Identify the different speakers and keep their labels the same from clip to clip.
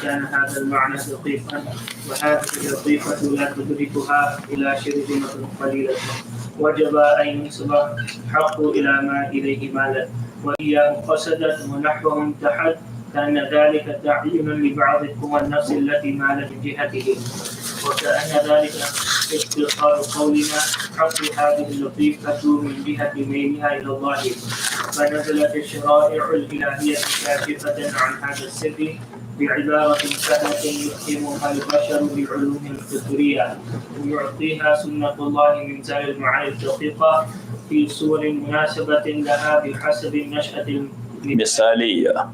Speaker 1: كان هذا المعنى دقيقا، وهذه اللطيفة لا تدركها إلا شرذمة قليلة. وجب أن ينسب حق إلى ما إليه مالا، وإياه قصدا ونحوه انتحل، كأن ذلك تعيين لبعض قوى النفس التي مالت من جهته، وكأن ذلك اختصار قولنا حق هذه اللطيفة من جهة ميلها إلى الله. فنزلت الشرائع الإلهية كاشفة عن هذا السر بعبارة سهلة يفهمها البشر بالعلوم الفطرية، ويعطيها سنة الله من زال المعاني الدقيقة في صور مناسبة لها بحسب النشأة مثالية،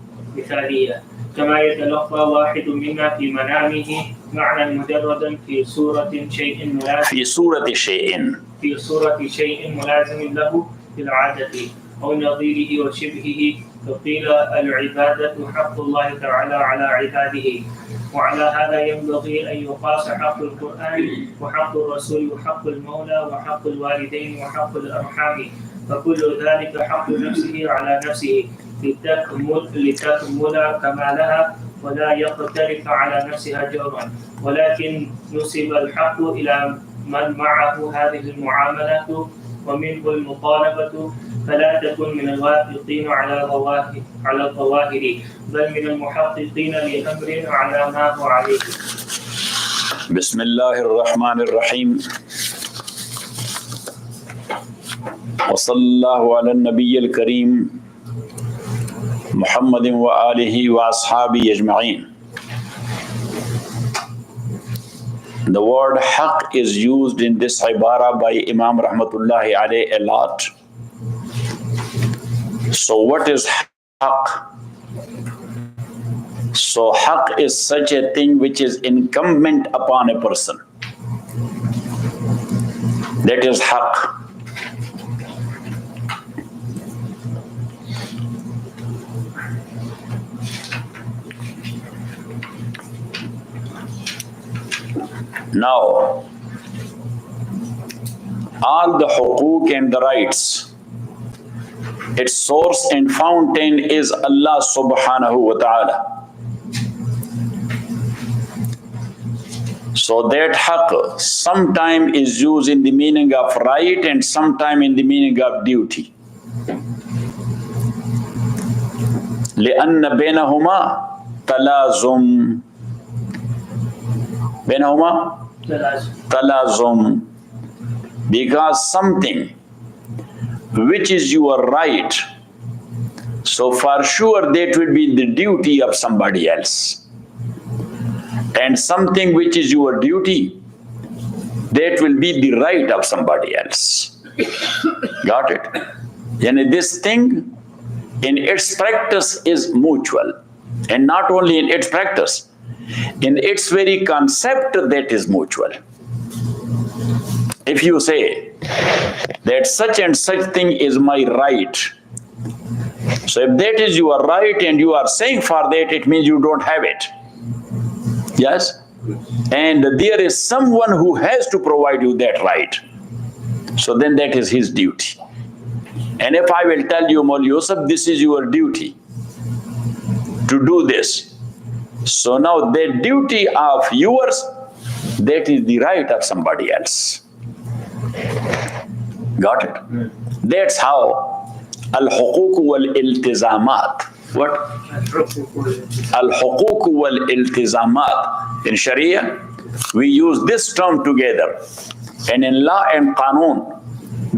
Speaker 1: كما يتلقى واحد منا في منامه معنى مجردا في صورة شيء ملازم له في العادة أو نظيره وشبهه، فقيل العبادة حق الله تعالى على عباده. وعلى هذا ينبغي أن يقاس حق القرآن وحق الرسول وحق المولى وحق الوالدين وحق الأرحام، فكل ذلك حق نفسه على نفسه لتكمل كمالها ولا يقترف على نفسها جورا، ولكن نسب الحق إلى من معه هذه المعاملة ومنه المطالبة، فلا تكن من الوافقين على الظواهر، بل من المحققين لأمر على ما هو عليه.
Speaker 2: بسم الله الرحمن الرحيم، وصلى الله على النبي الكريم محمد وآله وأصحابه أجمعين. The word haq is used in this ibara by Imam Rahmatullahi alayhi a lot. So what is haq? So haq is such a thing which is incumbent upon a person. That is haq. Now, all the hukuk and the rights, its source and fountain is Allah subhanahu wa ta'ala. So that haqq sometime is used in the meaning of right and sometime in the meaning of duty. لأن بينهما تلازم. بينهما talazum, because something which is your right, so for sure that will be the duty of somebody else, and something which is your duty, that will be the right of somebody else. Got it? And this thing in its practice is mutual, and not only in its practice, in its very concept that is mutual. If you say that such and such thing is my right, so if that is your right and you are saying for that, it means you don't have it. Yes? And there is someone who has to provide you that right. So then that is his duty. And if I will tell you, Maul Yusuf, this is your duty to do this, so now the duty of yours, that is the right of somebody else. Got it? That's how al-huquq wal-iltizamat. What? Al-huquq wal-iltizamat. In Sharia, we use this term together. And in law and qanun,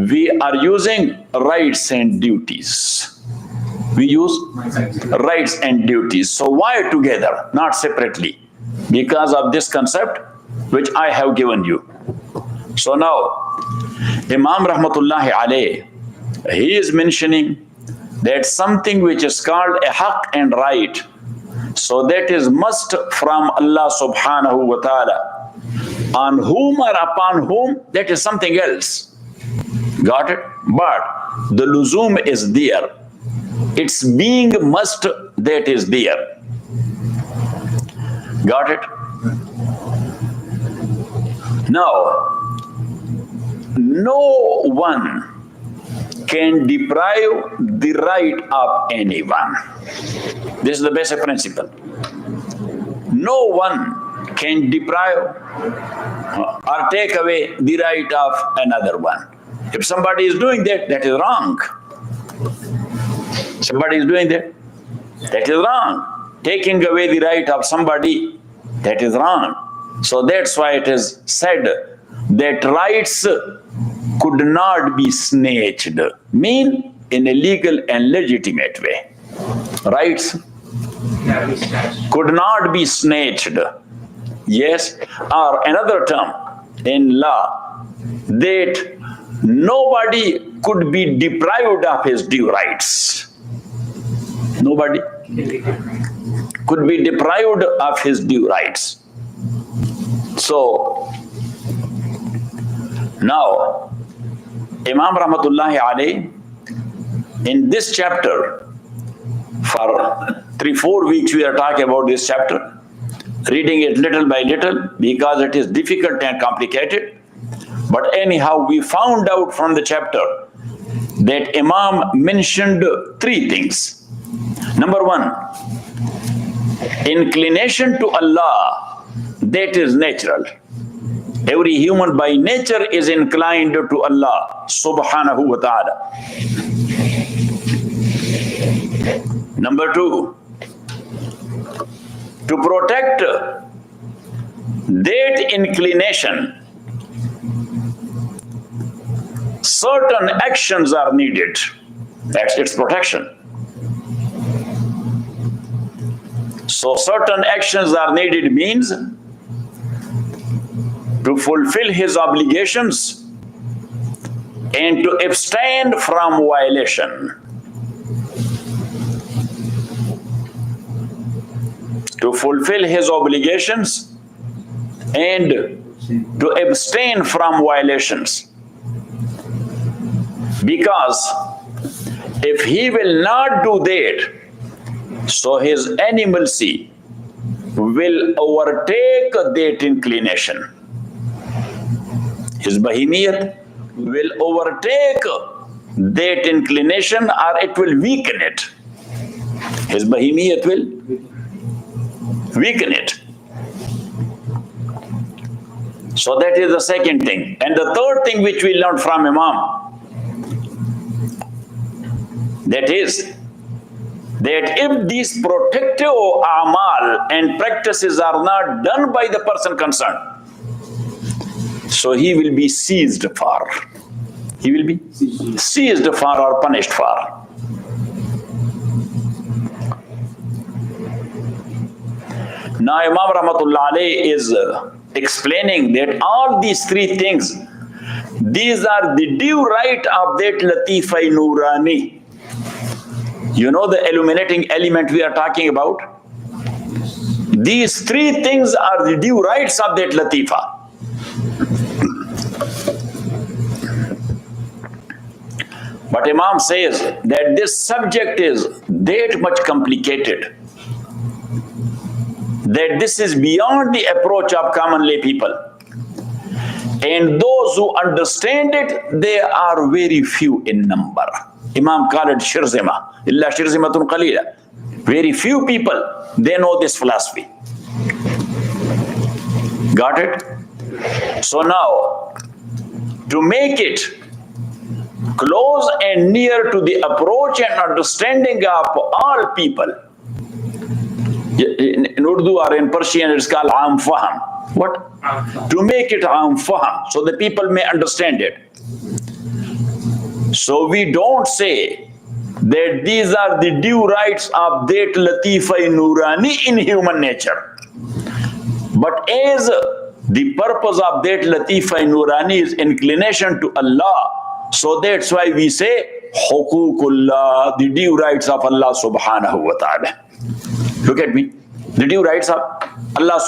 Speaker 2: we are using rights and duties. We use rights and duties. So why together, not separately? Because of this concept which I have given you. So now, Imam Rahmatullahi alayhi, he is mentioning that something which is called a haqq and right, so that is must from Allah subhanahu wa ta'ala. On whom or upon whom, that is something else. Got it? But the luzum is there. Its being must, that is there. Got it? Now, no one can deprive the right of anyone. This is the basic principle. no one can deprive or take away the right of another one. If somebody is doing that, that is wrong. Somebody is doing that, that is wrong. Taking away the right of somebody, that is wrong. So that's why it is said that rights could not be snatched, mean in a legal and legitimate way. Rights could not be snatched. Yes, or another term in law, that nobody could be deprived of his due rights. Nobody could be deprived of his due rights. So, now, Imam Rahmatullahi alayhi, in this chapter, for 3-4 weeks we are talking about this chapter, reading it little by little because it is difficult and complicated. But anyhow, we found out from the chapter that Imam mentioned 3 things. Number 1, inclination to Allah, that is natural. Every human by nature is inclined to Allah subhanahu wa ta'ala. Number 2, to protect that inclination, certain actions are needed. That's its protection. So certain actions are needed means to fulfill his obligations and to abstain from violation. To fulfill his obligations and to abstain from violations. Because if he will not do that, so his animalcy will overtake that inclination. His bahimiyat will overtake that inclination, or it will weaken it. His bahimiyat will weaken it. So that is the second thing. And the third thing which we learned from Imam, that is, that if these protective amal and practices are not done by the person concerned, so he will be seized for. He will be seized for or punished for. Now Imam Rahmatullah Alayhi is explaining that all these 3 things, these are the due right of that Latifa Nurani. You know the illuminating element we are talking about? These 3 things are the due rights of that Latifa. But Imam says that this subject is that much complicated, that this is beyond the approach of common lay people. And those who understand it, they are very few in number. Imam called it shirzima, illa shirzimatun qalila. Very few people, they know this philosophy. Got it? So now, to make it close and near to the approach and understanding of all people, in Urdu or in Persian it's called aam faham. What? To make it aam faham, so the people may understand it. So we don't say that these are the due rights of that Latifa Nurani in human nature. But as the purpose of that Latifa Nurani is inclination to Allah, so that's why we say Huququllah, the due rights of Allah subhanahu wa ta'ala. Look at me. The due rights of Allah.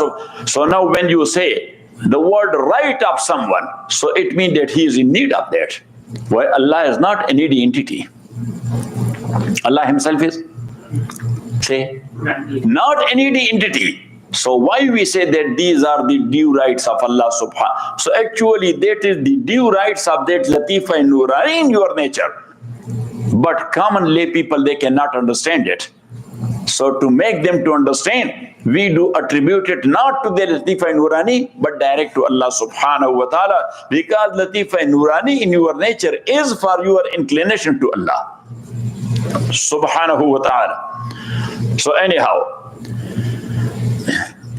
Speaker 2: So now when you say the word right of someone, so it means that he is in need of that. Why? Allah is not a needy entity. Allah himself is, say, not a needy entity. So why we say that these are the due rights of Allah subhanahu? So actually that is the due rights of that Latifa and Nurani in your nature. But common lay people, they cannot understand it. So to make them to understand, we do attribute it not to the Latifa Nurani, but direct to Allah subhanahu wa ta'ala, because Latifa Nurani in your nature is for your inclination to Allah subhanahu wa ta'ala. So anyhow,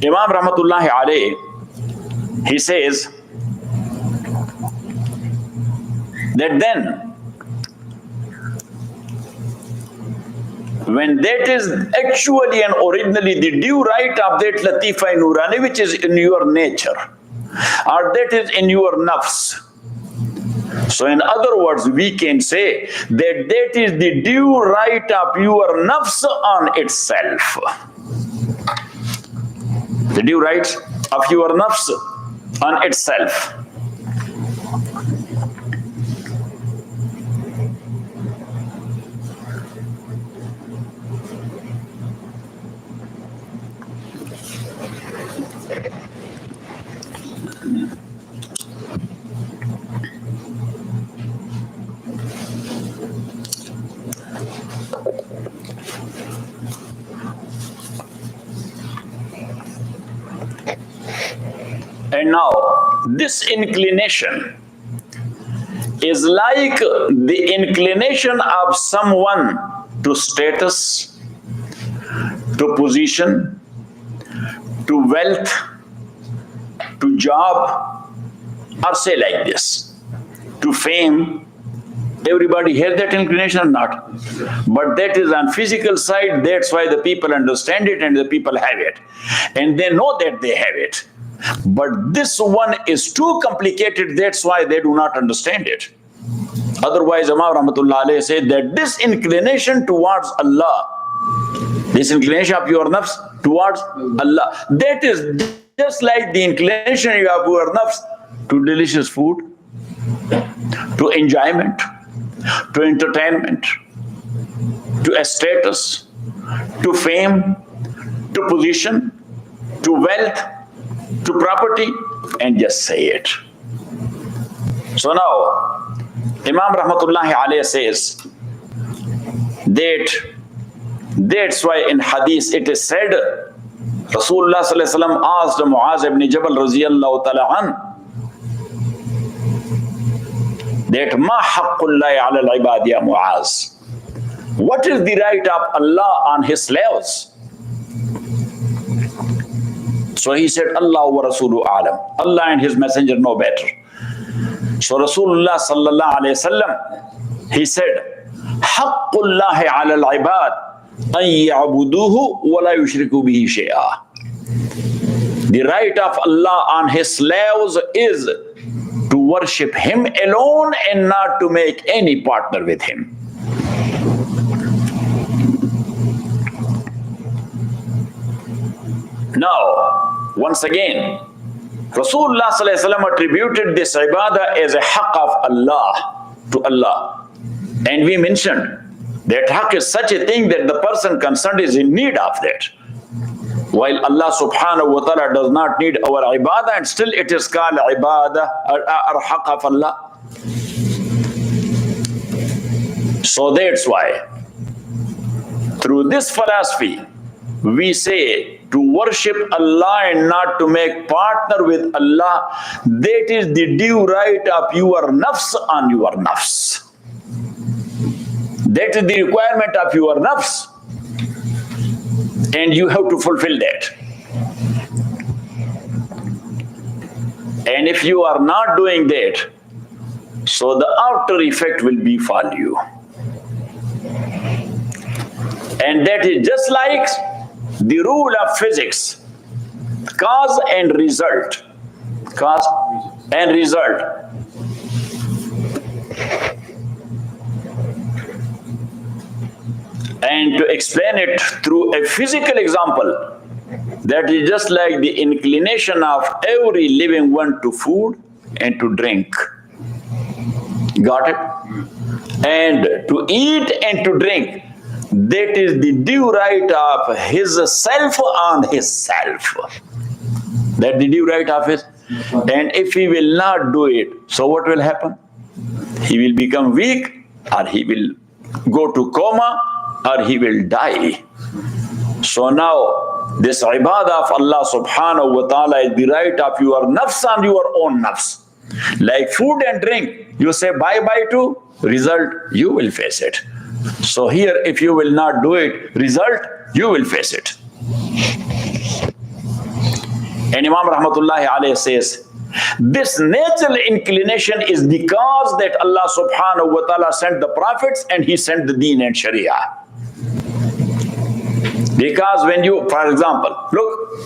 Speaker 2: Imam Rahmatullahi alayhi, he says that then when that is actually and originally the due right of that Latifa Nurani which is in your nature, or that is in your nafs. So in other words, we can say that that is the due right of your nafs on itself. The due right of your nafs on itself. And now, this inclination is like the inclination of someone to status, to position, to wealth, to job, or say like this, to fame. Everybody has that inclination or not? But that is on physical side, that's why the people understand it and the people have it. And they know that they have it. But this one is too complicated, that's why they do not understand it. Otherwise, Imam Rahmatullah alayhi said that this inclination towards Allah, this inclination of your nafs towards Allah, that is just like the inclination you have your nafs to delicious food, to enjoyment, to entertainment, to a status, to fame, to position, to wealth, to property, and just say it. So now, Imam Rahmatullahi alayhi says that that's why in hadith it is said, Rasulullah sallallahu alaihi wasallam asked Muaz ibn Jabal radiyallahu ta'ala an, that ma haqqullahi ala al-ibad ya Muaz, what is the right of Allah on his slaves? So he said, Allah wa Rasulu alam. Allah and his messenger know better. So Rasulullah sallallahu alayhi wasallam, he said, haqqullahi ala al-ibad an ya'buduhu wa la yushriku bihi shay'a. The right of Allah on his slaves is to worship him alone and not to make any partner with him. Now, once again, Rasulullah sallallahu alaihi wasallam attributed this ibadah as a haqq of Allah to Allah. And we mentioned that haqq is such a thing that the person concerned is in need of that. While Allah subhanahu wa ta'ala does not need our ibadah, and still it is called ibadah or haqq of Allah. So that's why, through this philosophy, we say to worship Allah and not to make partner with Allah, that is the due right of your nafs on your nafs. That is the requirement of your nafs. And you have to fulfill that. And if you are not doing that, so the outer effect will befall you. And that is just like the rule of physics, cause and result. Cause and result. And to explain it through a physical example, that is just like the inclination of every living one to food and to drink. Got it? And to eat and to drink, that is the due right of his self on his self. That the due right of his. And if he will not do it, so what will happen? He will become weak, or he will go to coma, or he will die. So now, this ibadah of Allah subhanahu wa ta'ala is the right of your nafs and your own nafs. Like food and drink, you say bye-bye to, result, you will face it. So here, if you will not do it, result, you will face it. And Imam Rahmatullahi alayhi says, this natural inclination is because that Allah subhanahu wa ta'ala sent the prophets and he sent the deen and sharia. Because when you, for example, look,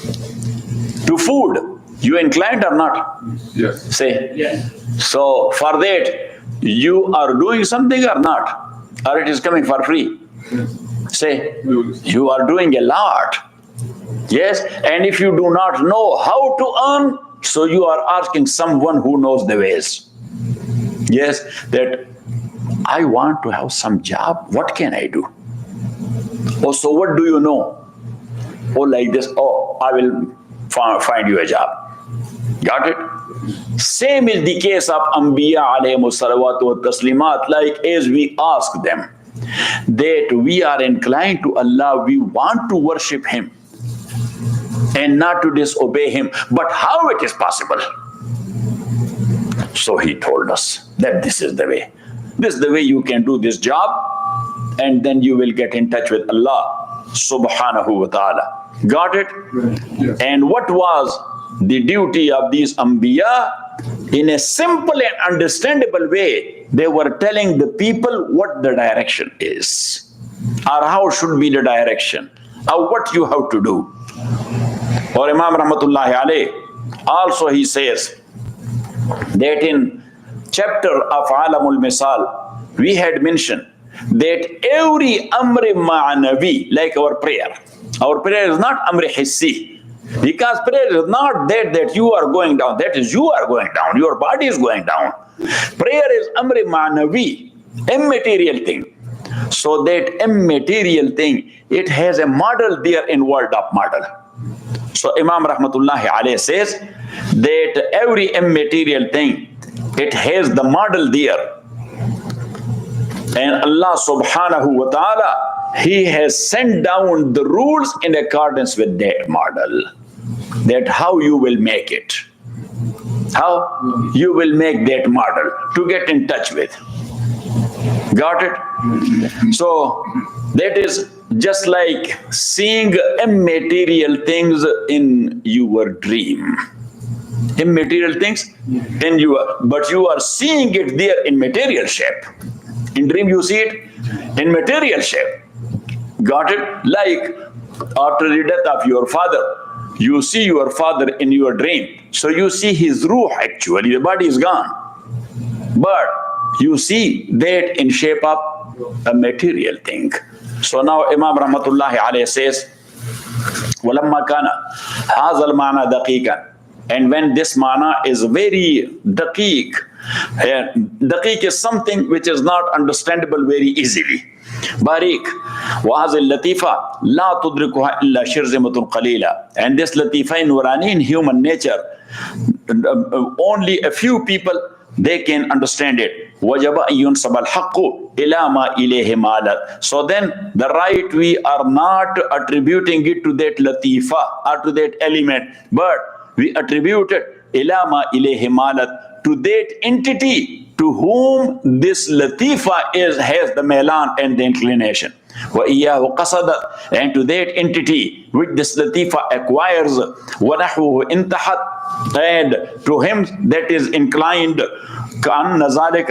Speaker 2: to food, you inclined or not?
Speaker 3: Yes.
Speaker 2: Say.
Speaker 1: Yes.
Speaker 2: So for that, you are doing something or not? Or it is coming for free? Say, you are doing a lot. Yes, and if you do not know how to earn, so you are asking someone who knows the ways. Yes, that I want to have some job, what can I do? Oh, so what do you know? Oh, like this, oh, I will find you a job. Got it? Same is the case of Anbiya alayhimu salawatu wa taslimat, like as we ask them, that we are inclined to Allah, we want to worship Him and not to disobey Him. But how it is possible? So He told us that this is the way. This is the way you can do this job, and then you will get in touch with Allah subhanahu wa ta'ala. Got it?
Speaker 3: Yes.
Speaker 2: And what was the duty of these Anbiya? In a simple and understandable way, they were telling the people what the direction is, or how should be the direction, or what you have to do. Or Imam Rahmatullahi alayh, also he says that in chapter of Alamul Misal, we had mentioned that every Amri Ma'anavi, like our prayer is not Amri Hissi. Because prayer is not that you are going down, that is you are going down, your body is going down. Prayer is Amri Ma'anavi, immaterial thing. So that immaterial thing, it has a model there in word of model. So Imam Rahmatullahi alayhi says that every immaterial thing, it has the model there. And Allah subhanahu wa ta'ala, He has sent down the rules in accordance with that model. That how you will make it. How you will make that model to get in touch with. Got it? So that is just like seeing immaterial things in your dream. Immaterial things in your, but you are seeing it there in material shape. In dream you see it in material shape. Got it? Like after the death of your father, you see your father in your dream. So you see his ruh actually, the body is gone. But you see that in shape of a material thing. So now Imam Rahmatullahi alayhi says, وَلَمَّا كَانَ هَذَا الْمَعْنَى دَقِيقًا. And when this mana is very daqiq, daqiq is something which is not understandable very easily. Barik, وَهَذَا اللَّطِيفَةِ لَا تُدْرِكُهَا إِلَّا شِرْزِمَةٌ قَلِيلًا. And this latifa in Nurani in human nature, only a few people, they can understand it. وَجَبَ أَن يُنْسَبَ الْحَقُّ إِلَى مَا إِلَيْهِ مَالَتْ. So then the right, we are not attributing it to that latifa or to that element, but we attribute it إِلَى مَا إِلَيْهِ مَالَتْ, to that entity to whom this latifa has the melan and the inclination. وَإِيَّاهُ قَصَدَتْ, and to that entity which this latifa acquires, وَنَحْوُهُ انتحت, and to him that is inclined, كَأَنَّ ذَلِكَ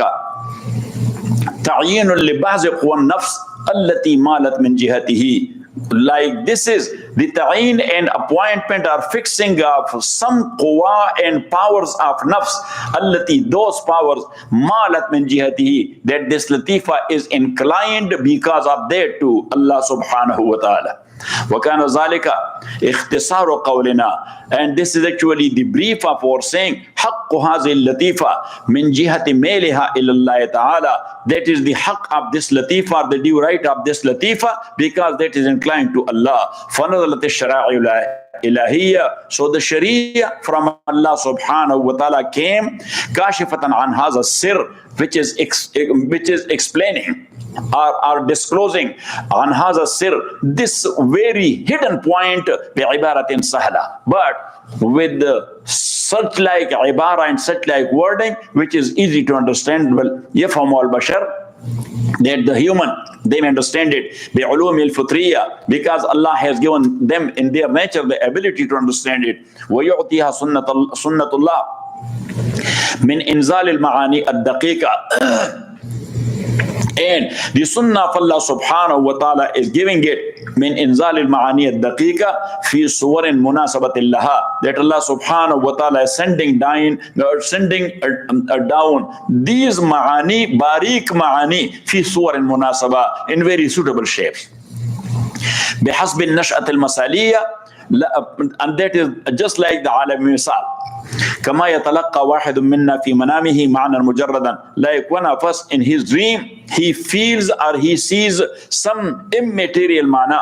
Speaker 2: تَعْيِينٌ لِبَعْضِ قُوَى النَّفْسِ الَّتِي مَالَتْ مِنْ جِهَتِهِ. Like this is the ta'een and appointment or fixing of some quwa and powers of nafs, allati, those powers, malat min jihatihi, that this latifa is inclined because of that to Allah subhanahu wa ta'ala. وَكَانَ ذَلِكَ اخْتِصَارُ قَوْلِنَا. And this is actually the brief of our saying, حَقُّ هَذِهِ اللَّطِيفَةِ مِنْ جِهَةِ مَيْلِهَا إِلَى اللَّهِ تَعَالَى. That is the haqq of this latifa, the due right of this latifa, because that is inclined to Allah. فَنَزَلَتِ الشَّرَائِعُ ilahiyya. So the Sharia from Allah subhanahu wa ta'ala came kashifatan an hadha sir, which is explaining or disclosing an hadha sir, this very hidden point bi ibaratin sahla, but with such like ibara and such like wording which is easy to understand. Well, yafhamu al-bashar, that the human, they may understand it bi'ulum al-fitriya, because Allah has given them in their nature the ability to understand it. وَيُعْطِيهَا سُنَّةُ اللَّهِ مِنْ إِنزَالِ الْمَعَانِي الدَّقِيقَةِ. And the sunnah of Allah subhanahu wa ta'ala is giving it min inzal al-ma'ani al-daqiqa fi suwarin munasabatin laha, that Allah subhanahu wa ta'ala is sending down these ma'ani, barik ma'ani, fi suwarin munasaba, in very suitable shapes. بحسب النشأة المثالية, and that is just like the alam misal. كما يتلقى واحد منا في منامه معنى مجردا, like one of us in his dream he feels or he sees some immaterial معنى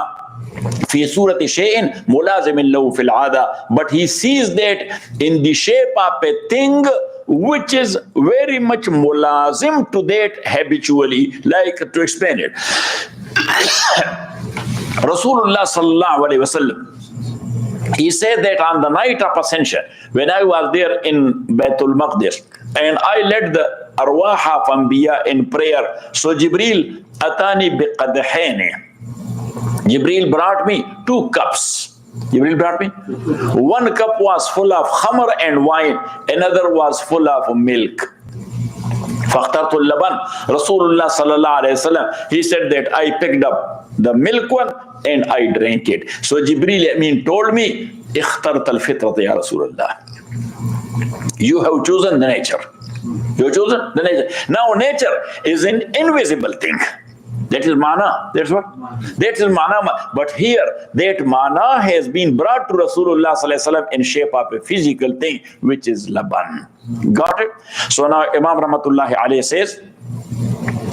Speaker 2: في صورة شيء ملازم له في العادة, but he sees that in the shape of a thing which is very much mulazim to that habitually. Like, to explain it, Rasulullah sallallahu alaihi wasallam, he said that on the night of ascension, when I was there in Baitul Maqdis and I led the arwah of Anbiya in prayer, so Jibreel atani biqadhaini, Jibreel brought me 2 cups. Jibreel brought me. One cup was full of khamr and wine, another was full of milk. فَاخْتَرْتُ اللَّبَنَ, Rasulullah sallallahu alayhi wasallam, he said that I picked up the milk one and I drank it. So Jibreel told me, اخترت الفطرة يا رسول الله. You have chosen the nature. You have chosen the nature. Now nature is an invisible thing. That is mana. That's what? That is mana. But here, that mana has been brought to Rasulullah sallallahu alaihi wasallam in shape of a physical thing, which is laban. Got it? So now Imam Rahmatullahi alayhi says,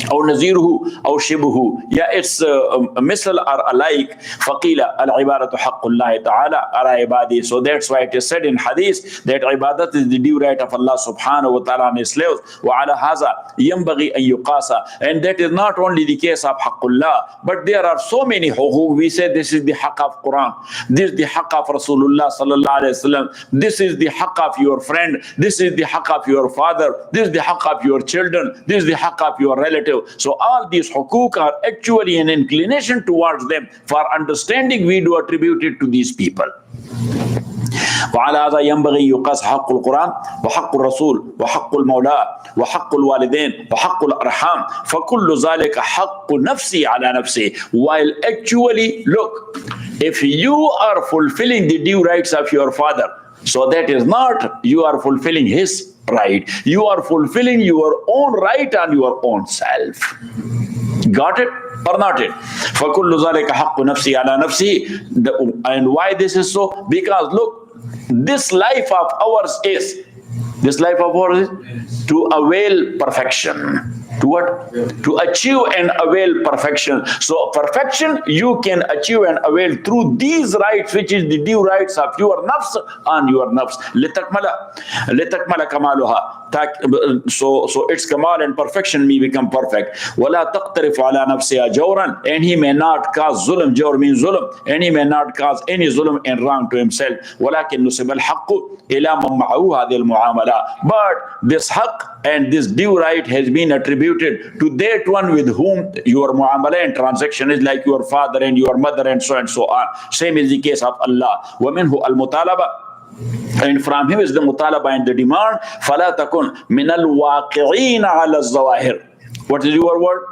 Speaker 2: أو نزيره أو شبهه, yeah, it's مثل or alike. فقيل العبادة حق الله تعالى على عباده. So that's why it is said in hadith that ibadat is the due right of Allah subhanahu wa ta'ala on his slaves. وعلى هذا ينبغي أن يقاس, and that is not only the case of حق الله, but there are so many حقوق. We say this is the haqq of Quran, this is the haqq of Rasulullah sallallahu alayhi wasallam, this is the haqq of your friend, this is the haqq of your father, this is the haqq of your children, this is the haqq of your relative. So all these hukuk are actually an inclination towards them. For understanding, we do attribute it to these people. وعلى هذا ينبغي يقاس حق القرآن وحق الرسول وحق المولى وحق الوالدين وحق الأرحام فكل ذلك حق نفسي على نفسي. While actually, look, if you are fulfilling the due rights of your father, so that is not you are fulfilling his right, you are fulfilling your own right on your own self. Got it or not it? فَكُلُّ ذَلِكَ حَقُّ نَفْسِي عَلَى نَفْسِي. And why this is so? Because look, this life of ours is to avail perfection. To what? To achieve and avail perfection. So perfection you can achieve and avail through these rights, which is the due rights of your nafs on your nafs. لِتَكْمَلَ كَمَالُهَا. So its kamal and perfection may become perfect. وَلَا تَقْتَرِفُ عَلَى نَفْسِهَا جَوْرًا. And he may not cause zulm. Jawr means zulm. And he may not cause any zulm and wrong to himself. وَلَكِنْ نُسِبَ الْحَقُّ إِلَى مَنْ مَعَهُ هَذِهِ الْمُعَامَلَةِ. But this haqq and this due right has been attributed to that one with whom your muamala and transaction is, like your father and your mother and so on. Same is the case of Allah. وَمِنْهُ الْمُطَالَبَةِ. And from him is the mutalaba and the demand. فَلَا تَكُنْ مِنَ الْوَاقِعِينَ عَلَى الظَّوَاهِرِ. What is your word?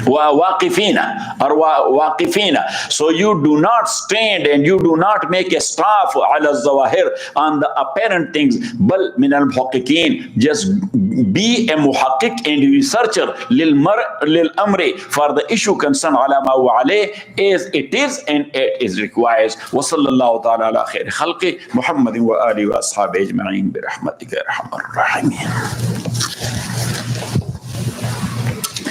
Speaker 2: وَوَاقِفِينَ or وَاقِفِينَ. So you do not stand and you do not make a staff على الظواهر, on the apparent things. بل من المحققين. Just be a muhaqqiq and researcher للأمر, for the issue concerned على ما هو عليه, as it is and it is required. وصلى الله تعالى على خير خلقه محمد وآله وأصحابه أجمعين برحمتك يا أرحم الراحمين.